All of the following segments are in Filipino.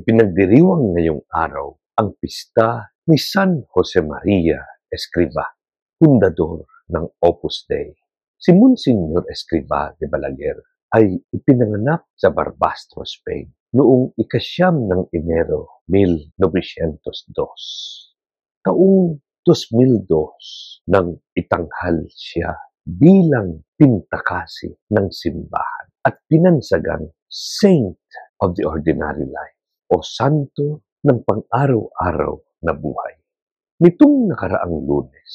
Ipinagdiriwang ngayong araw ang pista ni San Jose Maria Escrivá, fundador ng Opus Dei. Si Monsignor Escrivá de Balaguer ay ipinanganak sa Barbastro, Spain noong ika-9 ng Enero 1902. Taong 2002 nang itanghal siya bilang pintakasi ng simbahan at pinansagang Saint of the Ordinary Life o santo ng pang-araw-araw na buhay. Nitong nakaraang Lunes,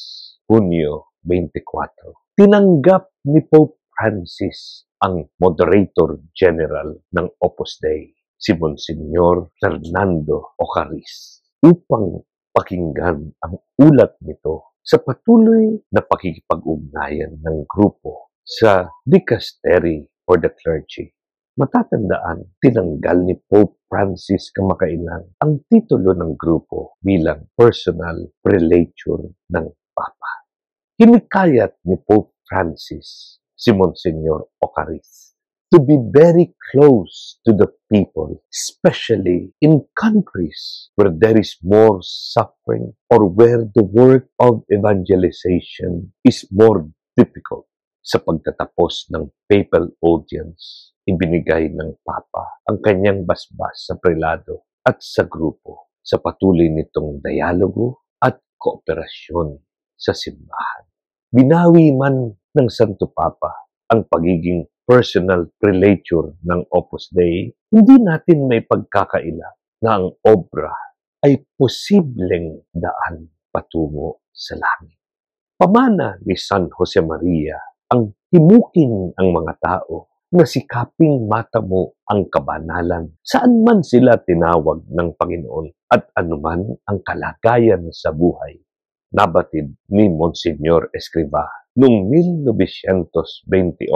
Hunyo 24, tinanggap ni Pope Francis ang Moderator General ng Opus Dei, si Monsignor Fernando Ocaris, upang pakinggan ang ulat nito sa patuloy na pakikipag-ugnayan ng grupo sa Dicastery for the Clergy. Matatandaan, tinanggal ni Pope Francis kamakailan ang titulo ng grupo bilang personal prelature ng Papa. Hinikayat ni Pope Francis si Monsignor Ocaris to be very close to the people, especially in countries where there is more suffering or where the work of evangelization is more difficult. Sa pagtatapos ng papal audience, ibinigay ng Papa ang kanyang basbas sa prelado at sa grupo sa patuloy nitong dialogo at kooperasyon sa simbahan. Binawi man ng Santo Papa ang pagiging personal prelature ng Opus Dei, hindi natin may pagkakaila na ang obra ay posibleng daan patungo sa langit. Pamana ni San Jose Maria ang himukin ang mga tao na sikaping matamo ang kabanalan saan man sila tinawag ng Panginoon at anuman ang kalagayan sa buhay. Nabatid ni Monsignor Escrivá noong 1928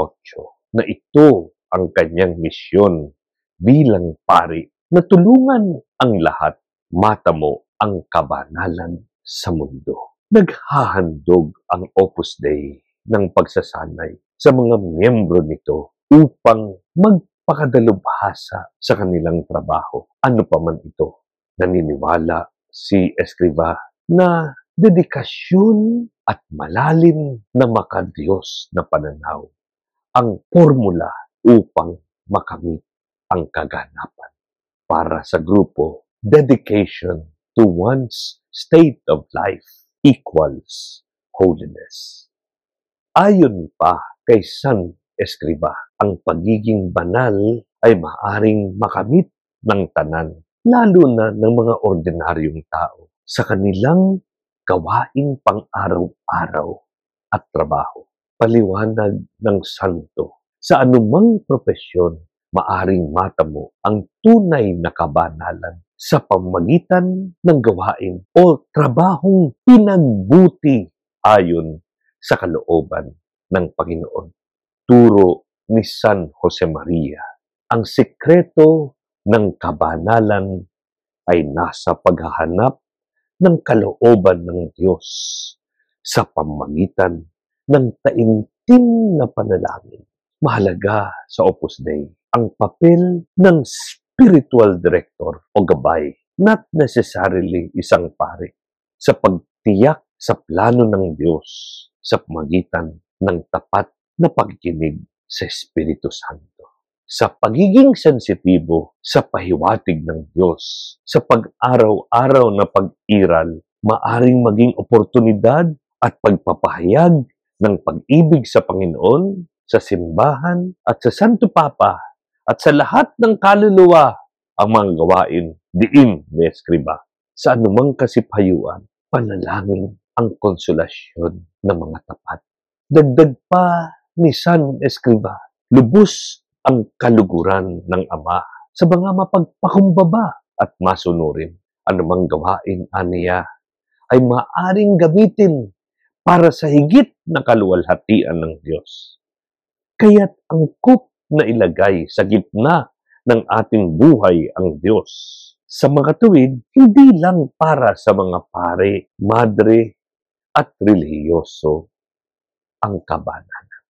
na ito ang kanyang misyon bilang pari na tulungan ang lahat matamo ang kabanalan sa mundo. Naghahandog ang Opus Dei ng pagsasanay sa mga miyembro nito upang magpakadalubhasa sa kanilang trabaho. Ano pa man ito, naniniwala si Escrivá na dedikasyon at malalim na makadiyos na pananaw ang formula upang makamit ang kaganapan. Para sa grupo, dedication to one's state of life equals holiness. Ayon pa kay San Escrivá, ang pagiging banal ay maaring makamit ng tanan, lalo na ng mga ordinaryong tao sa kanilang gawaing pang-araw-araw at trabaho. Paliwanag ng santo, sa anumang propesyon, maaring matamo ang tunay na kabanalan sa pamamagitan ng gawain o trabahong pinagbuti ayon sa kalooban ng Panginoon. Turo ni San Jose Maria, ang sekreto ng kabanalan ay nasa paghahanap ng kalooban ng Diyos sa pamamagitan ng taimtim na panalangin. Mahalaga sa Opus Dei ang papel ng spiritual director o gabay, not necessarily isang pari, sa pagtiyak sa plano ng Diyos sa pamamagitan ng tapat na pagkinig sa Espiritu Santo. Sa pagiging sensitibo sa pahiwatig ng Diyos, sa pag-araw-araw na pag-iral, maaring maging oportunidad at pagpapahayag ng pag-ibig sa Panginoon, sa simbahan at sa Santo Papa at sa lahat ng kaluluwa ang mga gawain diin ni Escrivá. Sa anumang kasipayuan, panalangin ang konsolasyon ng mga tapat. Dagdag pa ni San Escrivá, lubos ang kaluguran ng Ama sa mga mapagpakumbaba at masunurin. Anumang gawain aniya ay maaring gamitin para sa higit na kaluwalhatian ng Diyos. Kaya't angkop na ilagay sa gitna ng ating buhay ang Diyos. Sa mga tuwid, hindi lang para sa mga pare, madre at relihiyoso ang kabanalan.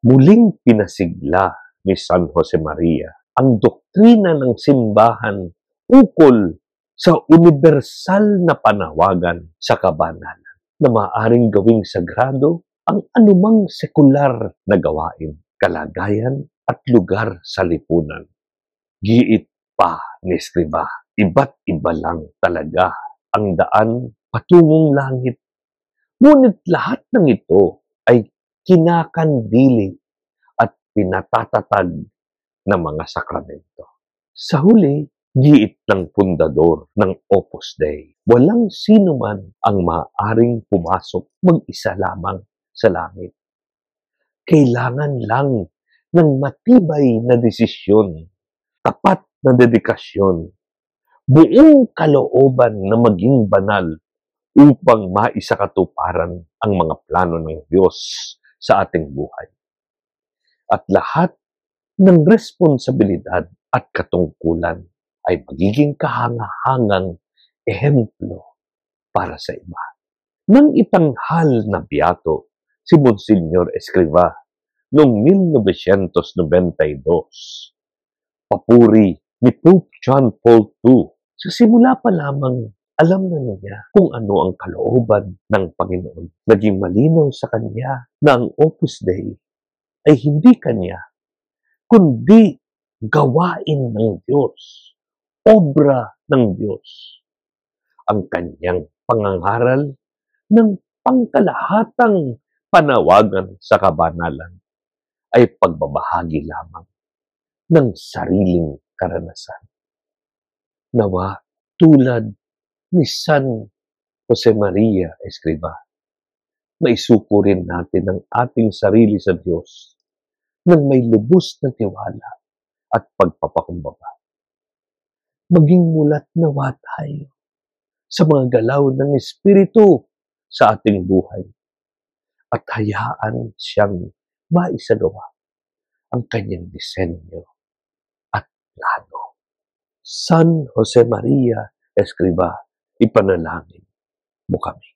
Muling pinasigla ni San Jose Maria ang doktrina ng simbahan ukol sa universal na panawagan sa kabanalan na maaaring gawing sagrado ang anumang sekular na gawain, kalagayan at lugar sa lipunan. Giit pa ni Escrivá, iba't iba lang talaga ang daan patungong langit. Ngunit lahat ng ito ay kinakandili at pinatatatag ng mga sakramento. Sa huli, giit ng pundador ng Opus Dei. Walang sino man ang maaaring pumasok mag-isa lamang sa langit. Kailangan lang ng matibay na desisyon, tapat na dedikasyon, buong kalooban na maging banal upang maisakatuparan ang mga plano ng Diyos sa ating buhay. At lahat ng responsibilidad at katungkulan ay magiging kahangahangang ehemplo para sa iba. Nang itanghal na biyato si Monsignor Escrivá noong 1992, papuri ni Pope John Paul II, sa simula pa lamang alam na niya kung ano ang kalooban ng Panginoon. Naging malinaw sa kanya na ang Opus Dei ay hindi kanya, kundi gawain ng Diyos, obra ng Diyos. Ang kanyang pangangaral ng pangkalahatang panawagan sa kabanalan ay pagbabahagi lamang ng sariling karanasan. Nawa, tulad ni San Jose Maria Escrivá, maisuko rin natin ang ating sarili sa Diyos nang may lubos na tiwala at pagpapakumbaba. Maging mulat nawa tayo sa mga galaw ng Espiritu sa ating buhay at hayaan siyang maisagawa ang kanyang disenyo at plano. San Jose Maria Escrivá, ipanalangin mo kami.